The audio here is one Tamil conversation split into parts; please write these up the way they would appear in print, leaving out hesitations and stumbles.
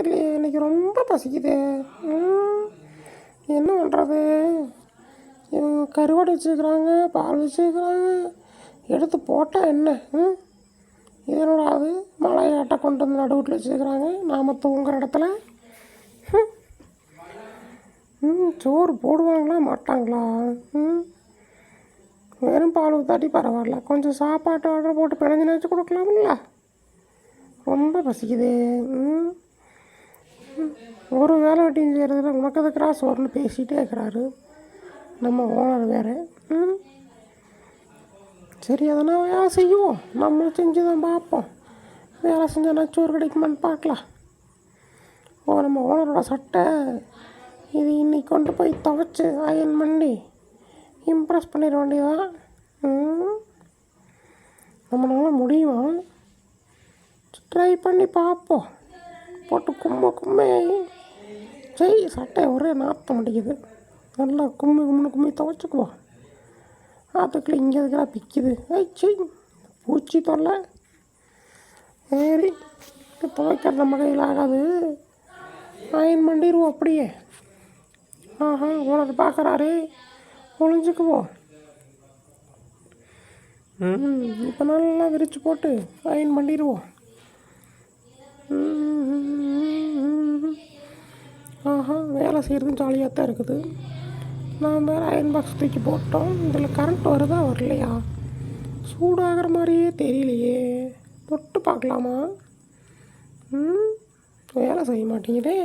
தெரியலையே, இன்றைக்கி ரொம்ப பசிக்குது. என்ன பண்ணுறது? கருவாடு வச்சுருக்குறாங்க, பால் வச்சுருக்குறாங்க, எடுத்து போட்டால் என்ன? இதனோட அது மலையாட்டை கொண்டு வந்து நடுவில் வச்சுருக்குறாங்க, நாம் தூங்குற இடத்துல. சோறு போடுவாங்களா மாட்டாங்களா? வெறும் பால் ஊற்றாட்டி பரவாயில்ல, கொஞ்சம் சாப்பாட்டு ஆர்டர் போட்டு பிணைஞ்சு வச்சு கொடுக்கலாம்ல. ரொம்ப பசிக்குது. ஒரு வேலை வெட்டியும் செய்கிறதுல உனக்கு அது கிராஸ் வரும்னு பேசிகிட்டே இருக்கிறாரு நம்ம ஓனர் வேறு. சரி, அதனால் வேலை செய்வோம், நம்மளும் செஞ்சு தான் பார்ப்போம். வேலை செஞ்சால் நச்சோறு கிடைக்குமான்னு பார்க்கலாம். நம்ம ஓனரோட சட்டை இது இன்னைக்கு கொண்டு போய் துவைச்சி அயன் பண்ணி இம்ப்ரெஸ் பண்ணிட வேண்டியதான். நம்மளால முடியுமா? ட்ரை பண்ணி பார்ப்போம். போட்டு கும்மை சரி, சட்டை ஒரே நாற்ற மாட்டேங்குது. நல்லா கும்மி துவைச்சிக்குவோம். அதுக்குள்ள இங்கே இருக்கிறா பிக்குது. சரி, பூச்சி தொல்லை. சரி, துவைக்கிறது நம்ம கையில் ஆகாது, அயன் பண்ணிடுவோம் அப்படியே. உனக்கு பார்க்குறாரு, ஒழிஞ்சுக்குவோம். இப்போ நல்லா விரித்து போட்டு அயன் பண்ணிடுவோம். வேலை செய்கிறதும் ஜாலியாக தான் இருக்குது. நான் வேறு அயன் பாக்ஸ் தூக்கி போட்டோம். இதில் கரண்ட் வருதா வரலையா? சூடாகிற மாதிரியே தெரியலையே. தொட்டு பார்க்கலாமா? வேலை செய்ய மாட்டேங்குதே.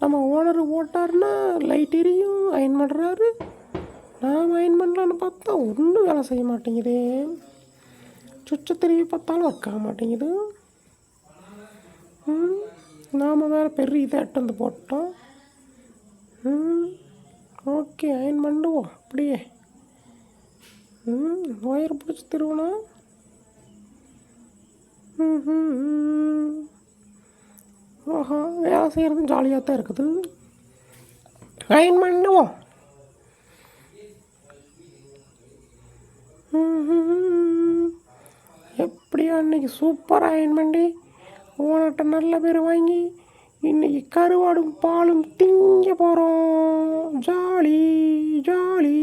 நம்ம ஓனர் போட்டார்னா லைட் எரியும், அயன் பண்ணுறாரு. நாம் அயன் பண்ணலான்னு பார்த்தா ஒன்றும் வேலை செய்ய மாட்டேங்குதே. சுவிட்சை திரும்பி பார்த்தாலும் ஒர்க் ஆக மாட்டேங்குது. நாம் வேறு பெரிய இதை எட்டு வந்து போட்டோம். ஓகே, அயன் பண்ணுவோம் அப்படியே. ஒயர் பிடிச்சி திருவணும். வேலை செய்கிறதும் ஜாலியாக தான் இருக்குது. அயன் பண்ணுவோம். எப்படியோ அன்றைக்கி சூப்பராக அயன் பண்ணி ஓனர்கிட்ட நல்ல பேர் வாங்கி இன்றைக்கி கருவாடும் பாலும் திங்க போகிறோம். Jolly jolly.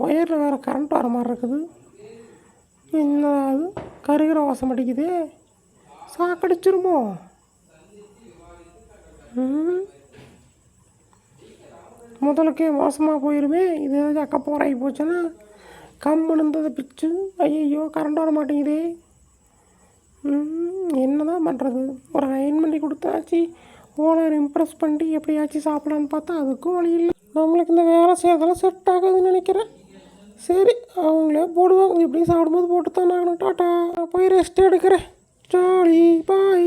ஒயரில் வேறு கரண்ட் வர மாதிரி இருக்குது. என்ன அது கருகிற வாசம் அடிக்குது, சாக்கடிச்சிருமோ? முதலுக்கே மோசமாக போயிருமே. இது ஏதாச்சும் அக்கப்போராகி போச்சுன்னா கம்முன்னு இருந்ததை பிச்சு. ஐயோ, கரண்ட் வர மாட்டேங்குதே. என்ன தான் பண்ணுறது? ஒரு அயன் பண்ணி கொடுத்தாச்சு, ஓனர் இம்ப்ரெஸ் பண்ணி எப்படியாச்சும் சாப்பிடலான்னு பார்த்தா அதுக்கும் வழி இல்லை. நம்மளுக்கு இந்த வேலை செய்யறதெல்லாம் செட் ஆகுதுன்னு நினைக்கிறேன். சரி, அவங்களே போடுவாங்க. இப்படி சாப்பிடும்போது போட்டு தான் ஆகணும். டாட்டா, போய் ரெஸ்ட் எடுக்கிறேன். ஜாலி பாய்.